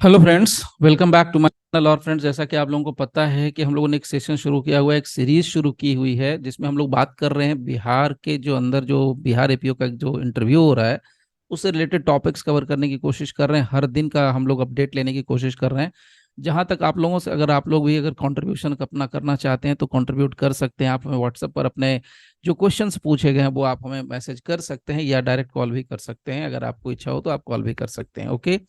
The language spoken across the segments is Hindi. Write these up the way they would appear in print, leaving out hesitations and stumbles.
Hello friends, welcome back to my channel. और फ्रेंड्स, जैसा कि आप लोगों को पता है कि हम लोगों ने एक सेशन शुरू किया हुआ है, एक सीरीज शुरू की हुई है जिसमें हम लोग बात कर रहे हैं बिहार के जो अंदर जो बिहार एपीओ का जो इंटरव्यू हो रहा है उससे रिलेटेड टॉपिक्स कवर करने की कोशिश कर रहे हैं। हर दिन का हम लोग अपडेट लेने की कोशिश कर रहे हैं। जहां तक आप लोगों से, अगर आप लोग भी अगर कंट्रीब्यूशन अपना करना चाहते हैं तो कंट्रीब्यूट कर सकते हैं। आप हमें व्हाट्सएप पर अपने जो क्वेश्चंस पूछे गए हैं वो आप हमें मैसेज कर सकते हैं या डायरेक्ट कॉल भी कर सकते हैं। अगर आपको इच्छा हो तो आप कॉल भी कर सकते हैं। ओके।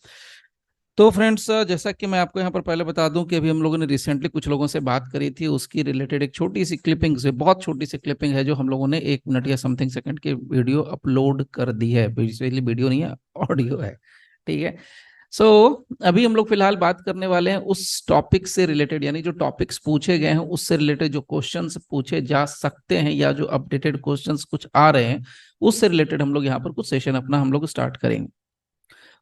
तो फ्रेंड्स, जैसा कि मैं आपको यहाँ पर पहले बता दूं कि अभी हम लोगों ने रिसेंटली कुछ लोगों से बात करी थी, उसकी रिलेटेड एक छोटी सी क्लिपिंग से, बहुत छोटी सी क्लिपिंग है जो हम लोगों ने 1 मिनट या समथिंग सेकंड की वीडियो अपलोड कर दी है। बेसिकली वीडियो नहीं है, ऑडियो है। ठीक है। सो अभी हम लोग फिलहाल बात करने वाले हैं उस टॉपिक से रिलेटेड, यानी जो टॉपिक्स पूछे गए हैं उससे रिलेटेड जो क्वेश्चंस पूछे जा सकते हैं या जो अपडेटेड क्वेश्चंस कुछ आ रहे हैं उससे रिलेटेड हम लोग यहाँ पर कुछ सेशन अपना हम लोग स्टार्ट करेंगे।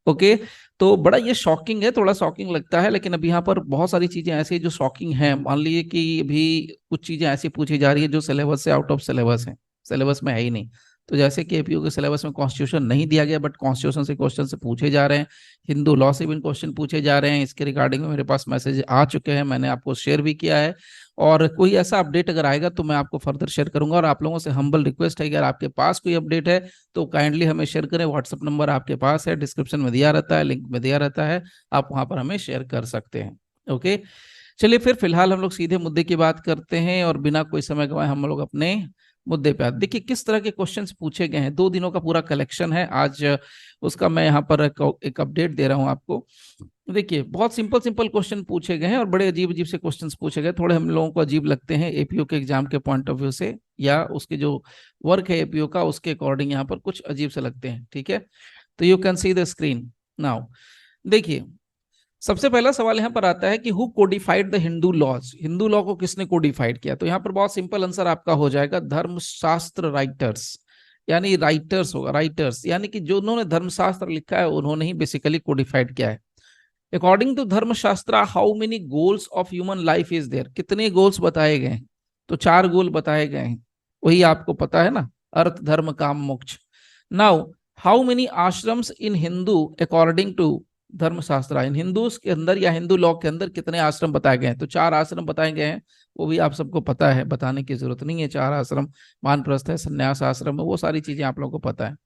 ओके। तो बड़ा ये शॉकिंग है, थोड़ा शॉकिंग लगता है, लेकिन अभी यहाँ पर बहुत सारी चीजें ऐसी हैं जो शॉकिंग है। मान लीजिए कि अभी कुछ चीजें ऐसी पूछी जा रही है जो सिलेबस से आउट ऑफ सिलेबस है, सिलेबस में है ही नहीं। तो जैसे कि एपीयू के सिलेबस में कॉन्स्टिट्यूशन नहीं दिया गया, बट कॉन्स्टिट्यूशन से क्वेश्चन से पूछे जा रहे हैं। हिंदू लॉ से भी क्वेश्चन पूछे जा रहे हैं। इसके रिगार्डिंग में मेरे पास मैसेज आ चुके हैं, मैंने आपको शेयर भी किया है। और कोई ऐसा अपडेट अगर आएगा तो मैं आपको फर्दर शेयर करूंगा। और आप लोगों से हम्बल रिक्वेस्ट है कि अगर आपके पास कोई अपडेट है तो काइंडली हमें शेयर करें। व्हाट्सएप नंबर आपके पास है, डिस्क्रिप्शन में दिया रहता है, लिंक में दिया रहता है, आप वहां पर हमें शेयर कर सकते हैं। ओके। चलिए फिर फिलहाल हम लोग सीधे मुद्दे की बात करते हैं और बिना कोई समय गवाए हम लोग अपने मुद्दे पे आते। देखिए किस तरह के क्वेश्चंस पूछे गए हैं, 2 दिनों का पूरा कलेक्शन है आज। उसका मैं यहाँ पर एक अपडेट दे रहा हूँ आपको। देखिए बहुत सिंपल सिंपल क्वेश्चन पूछे गए हैं और बड़े अजीब अजीब से क्वेश्चंस पूछे गए। थोड़े हम लोगों को अजीब लगते हैं एपीओ के एग्जाम के पॉइंट ऑफ व्यू से, या उसके जो वर्क है एपीओ का उसके अकॉर्डिंग यहाँ पर कुछ अजीब से लगते हैं। ठीक है। तो you can see the screen now. देखिए सबसे पहला सवाल यहाँ पर आता है कि who codified the Hindu laws. Hindu law को किसने कोडिफाइड किया? तो यहाँ पर बहुत सिंपल आंसर आपका हो जाएगा, धर्मशास्त्र राइटर्स। यानी राइटर्स होगा, राइटर्स यानी कि जो उन्होंने धर्मशास्त्र लिखा है उन्होंने ही बेसिकली कोडिफाइड किया है। According to Dharmashastra, how many goals of human life is there? कितने गोल्स बताए गए हैं? तो 4 गोल बताए गए हैं। वही आपको पता है ना, अर्थ धर्म काम मोक्ष। Now how many ashrams in Hindu according to Dharmashastra? In Hindus के अंदर या हिंदू लॉ के अंदर कितने आश्रम बताए गए हैं? तो 4 आश्रम बताए गए हैं। वो भी आप सबको पता है, बताने की जरूरत नहीं है। 4 आश्रम, वानप्रस्थ है, संन्यास आश्रम है, वो सारी चीजें आप लोगों को पता है।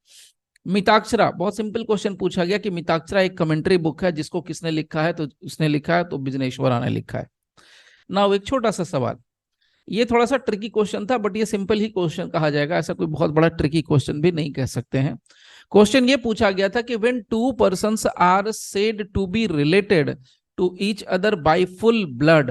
मिताक्षरा, बहुत सिंपल क्वेश्चन पूछा गया कि मिताक्षरा एक कमेंट्री बुक है, जिसको किसने लिखा है? तो उसने लिखा है तो बिजनेश्वरा ने लिखा है। ना एक छोटा सा सवाल, ये थोड़ा सा ट्रिकी क्वेश्चन था, बट ये सिंपल ही क्वेश्चन कहा जाएगा, ऐसा कोई बहुत बड़ा ट्रिकी क्वेश्चन भी नहीं कह सकते हैं। क्वेश्चन ये पूछा गया था कि when two persons are said to be related to each other by full blood,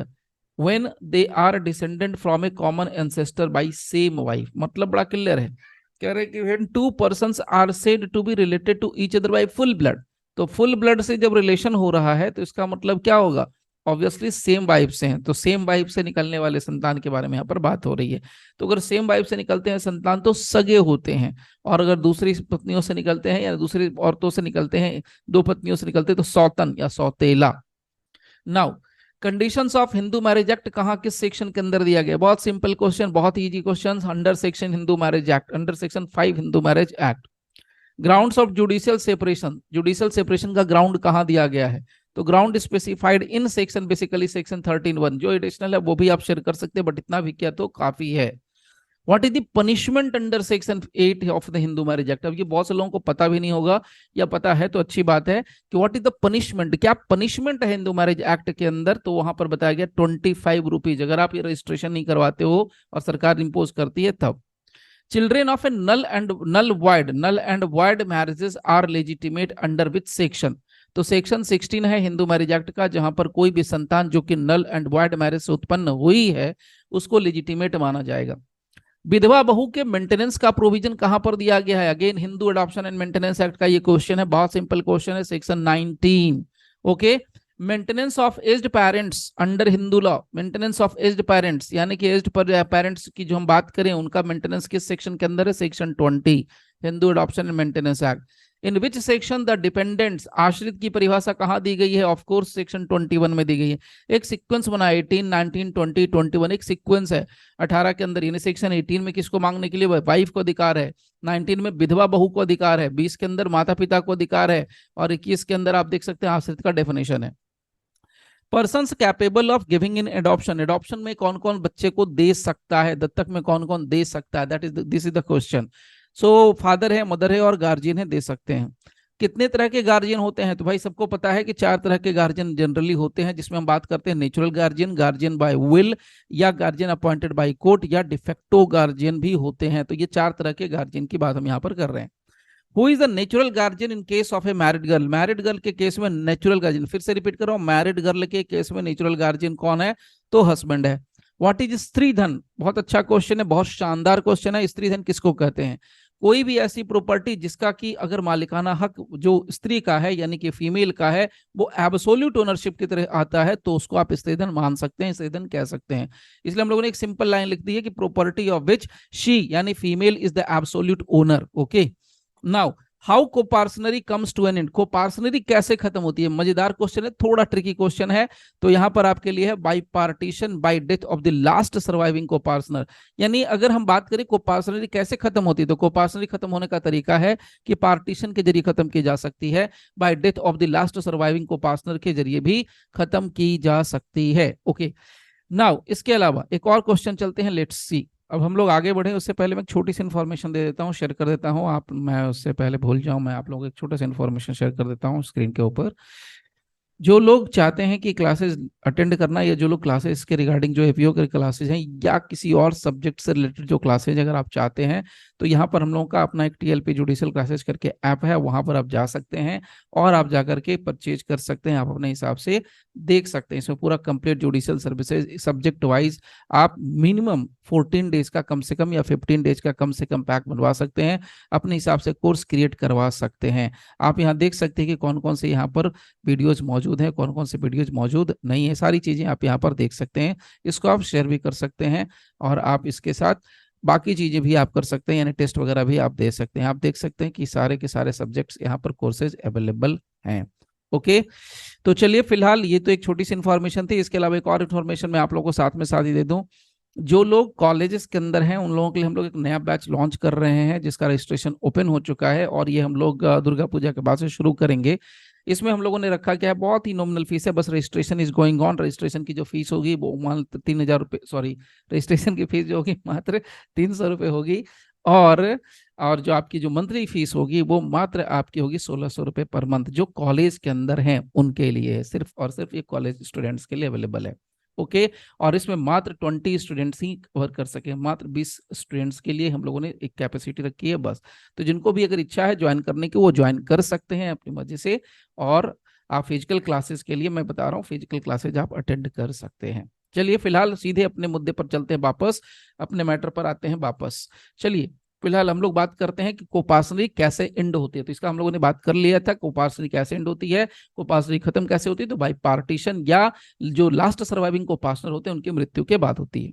when they are descendant from a common ancestor by same wife. मतलब बड़ा क्लियर है, कह रहे कि when two persons are said to be related to each other by full blood, तो फुल ब्लड से जब रिलेशन हो रहा है तो इसका मतलब क्या होगा? ऑब्वियसली सेम वाइफ से हैं, तो सेम वाइफ से निकलने वाले संतान के बारे में यहाँ पर बात हो रही है। तो अगर सेम वाइफ से निकलते हैं संतान तो सगे होते हैं, और अगर दूसरी पत्नियों से निकलते हैं या दूसरी औरतों से निकलते हैं, 2 पत्नियों से निकलते हैं तो सौतन या सौतेला। Now conditions of Hindu marriage act कहाँ किस सेक्शन के अंदर दिया गया? बहुत सिंपल क्वेश्चन, बहुत easy question. Under section Hindu marriage act, under section 5 Hindu marriage act. Grounds of judicial separation, judicial separation का ग्राउंड कहाँ दिया गया है? तो ground specified in section, basically section 13(1). जो एडिशनल है वो भी आप शेयर कर सकते हैं, बट इतना भी किया तो काफी है। What is the punishment under section 8 of the Hindu marriage act? अब ये बहुत से लोगों को पता भी नहीं होगा, या पता है तो अच्छी बात है कि व्हाट इज द पनिशमेंट, क्या पनिशमेंट है हिंदू मैरिज एक्ट के अंदर? तो वहां पर बताया गया 25 रुपीज, अगर आप ये रजिस्ट्रेशन नहीं करवाते हो और सरकार इंपोज करती है तब। Children of a null and void marriages are legitimate under which section? तो सेक्शन 16 है हिंदू मैरिज एक्ट का, जहां पर कोई भी संतान जो कि नल एंड वाइड मैरिज से उत्पन्न हुई है उसको लेजिटिमेट माना जाएगा। विधवा बहू के मेंटेनेंस का प्रोविजन कहां पर दिया गया है? Again Hindu adoption and maintenance act का ये क्वेश्चन है, बहुत सिंपल क्वेश्चन है, section 19। Okay. Maintenance of aged parents under Hindu law, maintenance of aged parents यानी कि एज्ड पेरेंट्स की जो हम बात करें उनका मेंटेनेंस किस सेक्शन के अंदर है? Section 20 Hindu adoption and maintenance act. In which section the dependents, आश्रित की परिभाषा कहां दी गई है? ऑफ कोर्स सेक्शन 21 में दी गई है। एक सीक्वेंस बना 18, 19, 20, 21, एक सीक्वेंस है 18 के अंदर, यानी सेक्शन 18 में किसको मांगने के लिए? वाइफ को अधिकार है, 19 में विधवा बहू को अधिकार है, 20 के अंदर माता पिता को अधिकार है, और 21 के अंदर आप देख सकते हैं आश्रित का डेफिनेशन है। Person capable of giving in adoption, adoption में कौन कौन बच्चे को दे सकता है, दत्तक में कौन कौन दे सकता है, that is this is the question. So father है, मदर है और गार्जियन है, दे सकते हैं। कितने तरह के गार्जियन होते हैं, तो भाई सबको पता है कि 4 तरह के गार्जियन जनरली होते हैं, जिसमें हम बात करते हैं natural guardian, guardian by will, या गार्जियन अपॉइंटेड बाय कोर्ट, या डिफेक्टो गार्जियन भी होते हैं। तो ये 4 तरह के गार्जियन की बात हम यहाँ पर कर रहे हैं। Who is the natural guardian in case of A married girl, married girl के केस में नेचुरल गार्जियन, फिर से रिपीट कर रहा हूं, मैरिड गर्ल के केस में नेचुरल गार्जियन कौन है, तो हस्बैंड है। व्हाट इज स्त्री धन, बहुत अच्छा क्वेश्चन है, बहुत शानदार क्वेश्चन है। स्त्री धन किसको कहते हैं, कोई भी ऐसी प्रॉपर्टी जिसका कि अगर मालिकाना हक जो स्त्री का है यानी कि फीमेल का है वो एब्सोल्यूट ओनरशिप की तरह आता है, तो उसको आप स्त्रीधन मान सकते हैं, स्त्रीधन कह सकते हैं। इसलिए हम लोगों ने एक सिंपल लाइन लिख दी है कि प्रॉपर्टी ऑफ विच शी यानी female is the absolute owner. Okay, now how coparcenary comes to an end, coparcenary कैसे खत्म होती है, मजेदार क्वेश्चन है, थोड़ा ट्रिकी क्वेश्चन है। तो यहां पर आपके लिए है by partition by death of the last surviving coparcener. यानी अगर हम बात करें कोपार्सनरी कैसे खत्म होती है, तो कोपार्सनरी खत्म होने का तरीका है कि पार्टीशन के जरिए खत्म की जा सकती है, bye death of the last surviving coparcener के जरिए भी खत्म की जा सकती है। ओके, नाउ इसके अलावा एक और क्वेश्चन चलते हैं, लेट्स सी। अब हम लोग आगे बढ़े उससे पहले मैं एक छोटी सी इन्फॉर्मेशन दे देता हूँ, शेयर कर देता हूँ, आप मैं उससे पहले भूल जाऊं, मैं आप लोगों को एक छोटा सा इन्फॉर्मेशन शेयर कर देता हूँ स्क्रीन के ऊपर। जो लोग चाहते हैं कि क्लासेस अटेंड करना, या जो लोग क्लासेस के रिगार्डिंग जो एपीओ के क्लासेस हैं या किसी और सब्जेक्ट से रिलेटेड जो क्लासेज अगर आप चाहते हैं, तो यहाँ पर हम लोगों का अपना एक टीएलपी जुडिशियल क्लासेस करके ऐप है, वहां पर आप जा सकते हैं और आप जाकर के परचेज कर सकते हैं, आप अपने हिसाब से देख सकते हैं। इसमें पूरा complete judicial services subject wise आप मिनिमम 14 डेज का कम से कम या 15 डेज का कम से कम पैक बनवा सकते हैं, अपने हिसाब से कोर्स क्रिएट करवा सकते हैं। आप यहाँ देख सकते हैं कि कौन कौन से यहाँ पर वीडियोज मौजूद हैं, कौन कौन से वीडियोज मौजूद नहीं है, सारी चीजें आप यहाँ पर देख सकते हैं। इसको आप शेयर भी कर सकते हैं और आप इसके साथ बाकी चीजें भी आप कर सकते हैं, यानी टेस्ट वगैरह भी आप दे सकते हैं। आप देख सकते हैं कि सारे के सारे सब्जेक्ट्स यहाँ पर कोर्सेज अवेलेबल हैं। ओके, तो चलिए फिलहाल ये तो एक छोटी सी इन्फॉर्मेशन थी, इसके अलावा एक और इन्फॉर्मेशन मैं आप लोगों को साथ में साथ ही दे दूं। जो लोग कॉलेजेस के अंदर हैं उन लोगों के लिए हम लोग एक नया बैच लॉन्च कर रहे हैं, जिसका रजिस्ट्रेशन ओपन हो चुका है और ये हम लोग दुर्गा पूजा के बाद से शुरू करेंगे। इसमें हम लोगों ने रखा क्या है, बहुत ही नॉमिनल फीस है, बस registration is going on. Registration की जो फीस होगी वो मात्र 3,000 रुपये, सॉरी रजिस्ट्रेशन की फीस जो होगी मात्र 300 रुपये होगी, और जो आपकी जो मंथली फीस होगी वो मात्र आपकी होगी 1,600 रुपये पर मंथ। जो कॉलेज के अंदर हैं उनके लिए है, सिर्फ और सिर्फ ये कॉलेज स्टूडेंट्स के लिए अवेलेबल है। ओके, और इसमें मात्र 20 स्टूडेंट्स ही कवर कर सके, मात्र 20 स्टूडेंट्स के लिए हम लोगों ने एक कैपेसिटी रखी है बस। तो जिनको भी अगर इच्छा है ज्वाइन करने की वो ज्वाइन कर सकते हैं अपनी मर्जी से, और आप फिजिकल क्लासेस के लिए मैं बता रहा हूँ, फिजिकल क्लासेज आप अटेंड कर सकते हैं। चलिए फिलहाल सीधे अपने मुद्दे पर चलते हैं, वापस अपने मैटर पर आते हैं वापस। चलिए फिलहाल हम लोग बात करते हैं कि कोपार्सनरी कैसे एंड होती है। तो इसका हम लोगों ने बात कर लिया था, कोपार्सनरी कैसे एंड होती है, कोपार्सनरी खत्म कैसे होती है, तो बाय पार्टीशन या जो लास्ट सर्वाइविंग कोपार्सनर होते हैं उनकी मृत्यु के बाद होती है।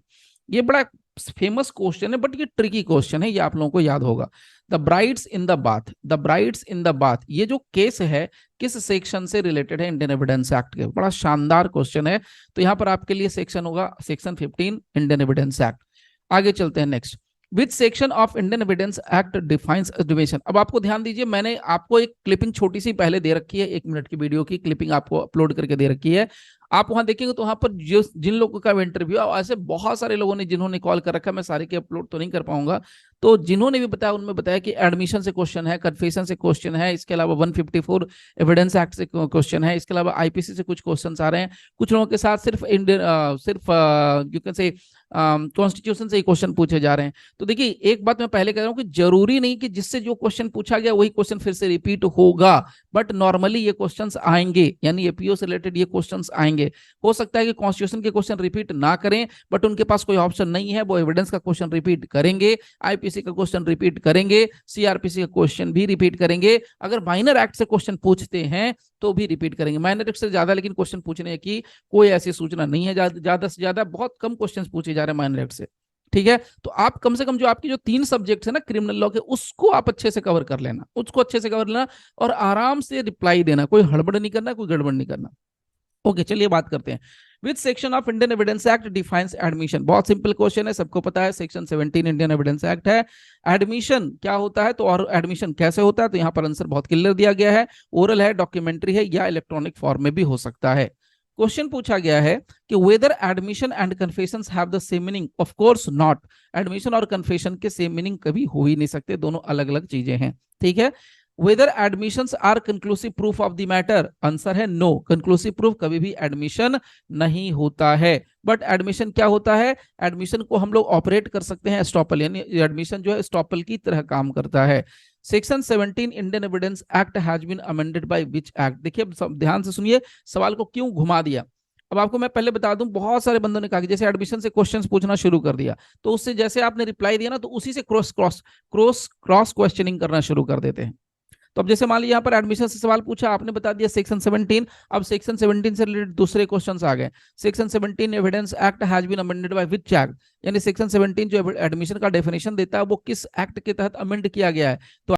ये बड़ा फेमस क्वेश्चन है बट ये ट्रिकी क्वेश्चन है, ये आप लोगों को याद होगा। The brides in the bath, the brides in the bath, ये जो केस है किस सेक्शन से रिलेटेड है, इंडियन एविडेंस एक्ट के। बड़ा शानदार क्वेश्चन है। तो यहाँ पर आपके लिए सेक्शन होगा सेक्शन 15 इंडियन एविडेंस एक्ट। आगे चलते हैं next, which section of Indian evidence act defines division. अब आपको ध्यान दीजिए, मैंने आपको एक क्लिपिंग छोटी सी पहले दे रखी है, 1 मिनट की वीडियो की क्लिपिंग आपको अपलोड करके दे रखी है। आप वहां देखेंगे तो वहां पर जो जिन लोगों का इंटरव्यू, ऐसे बहुत सारे लोगों ने जिन्होंने कॉल कर रखा है, मैं सारे के अपलोड तो नहीं कर पाऊंगा, तो जिन्होंने भी बताया उनमें बताया कि एडमिशन से क्वेश्चन है, कन्फेशन से क्वेश्चन है, इसके अलावा 154 एविडेंस एक्ट से क्वेश्चन है, इसके अलावा आईपीसी से कुछ क्वेश्चन आ रहे हैं, कुछ लोगों के साथ सिर्फ सिर्फ यू कैन से कॉन्स्टिट्यूशन से ही क्वेश्चन पूछे जा रहे हैं। तो देखिए एक बात मैं पहले कह रहा हूं कि जरूरी नहीं कि जिससे जो क्वेश्चन पूछा गया वही क्वेश्चन फिर से रिपीट होगा, बट नॉर्मली ये क्वेश्चंस आएंगे, यानी एपीओ से रिलेटेड ये क्वेश्चंस आएंगे। हो सकता है कि कॉन्स्टिट्यूशन के क्वेश्चन रिपीट ना करें, बट उनके पास कोई ऑप्शन नहीं है, वो एविडेंस का क्वेश्चन रिपीट करेंगे, आईपीसी का क्वेश्चन रिपीट करेंगे, सीआरपीसी का क्वेश्चन भी रिपीट करेंगे, अगर माइनर एक्ट से क्वेश्चन पूछते हैं तो भी रिपीट करेंगे। माइनर एक्ट से ज्यादा लेकिन क्वेश्चन पूछने की कोई ऐसी सूचना नहीं है, ज्यादा से ज्यादा बहुत कम क्वेश्चन पूछे जा रहे हैं माइनर एक्ट से। ठीक है, तो आप कम से कम जो आपकी जो 3 सब्जेक्ट है ना क्रिमिनल लॉ के, उसको आप अच्छे से कवर कर लेना, उसको अच्छे से कवर लेना और आराम से रिप्लाई देना, कोई हड़बड़ नहीं करना, कोई गड़बड़ नहीं करना। ओके, चलिए बात करते हैं, which section of Indian evidence act defines admission. बहुत सिंपल क्वेश्चन है, सबको पता है, सेक्शन 17 इंडियन एविडेंस एक्ट है। एडमिशन क्या होता है, तो और एडमिशन कैसे होता है, तो यहाँ पर आंसर बहुत क्लियर दिया गया है, ओरल है, डॉक्यूमेंट्री है या इलेक्ट्रॉनिक फॉर्म में भी हो सकता है। क्वेश्चन पूछा गया है कि whether admission and confessions have the same meaning, of course not. Admission और कन्फेशन के सेम मीनिंग कभी हो ही नहीं सकते, दोनों अलग अलग चीजें हैं, ठीक है। Whether admissions are conclusive proof of the matter, answer है नो, कंक्लूसिव प्रूफ कभी भी एडमिशन नहीं होता है। बट एडमिशन क्या होता है, एडमिशन को हम लोग ऑपरेट कर सकते हैं एस्टॉपल, यानी एडमिशन जो है एस्टॉपल की तरह काम करता है। Section 17 Indian evidence act has been amended by which act, देखिए ध्यान से सुनिए, सवाल को क्यों घुमा दिया। अब आपको मैं पहले बता दूं, बहुत सारे बंदों ने कहा कि जैसे एडमिशन से क्वेश्चंस पूछना शुरू कर दिया, तो उससे जैसे आपने रिप्लाई दिया ना, तो उसी से क्रॉस क्वेश्चनिंग करना शुरू कर देते हैं। तो अब जैसे मान लीजिए यहाँ पर एडमिशन से सवाल पूछा, आपने बता दिया सेक्शन 17, अब सेक्शन 17 से रिलेटेड दूसरे क्वेश्चंस आ गए। Section 17 evidence act has been amended by which act, यानी सेक्शन 17 जो एडमिशन का डेफिनेशन देता है वो किस एक्ट के तहत अमेंड किया गया है। तो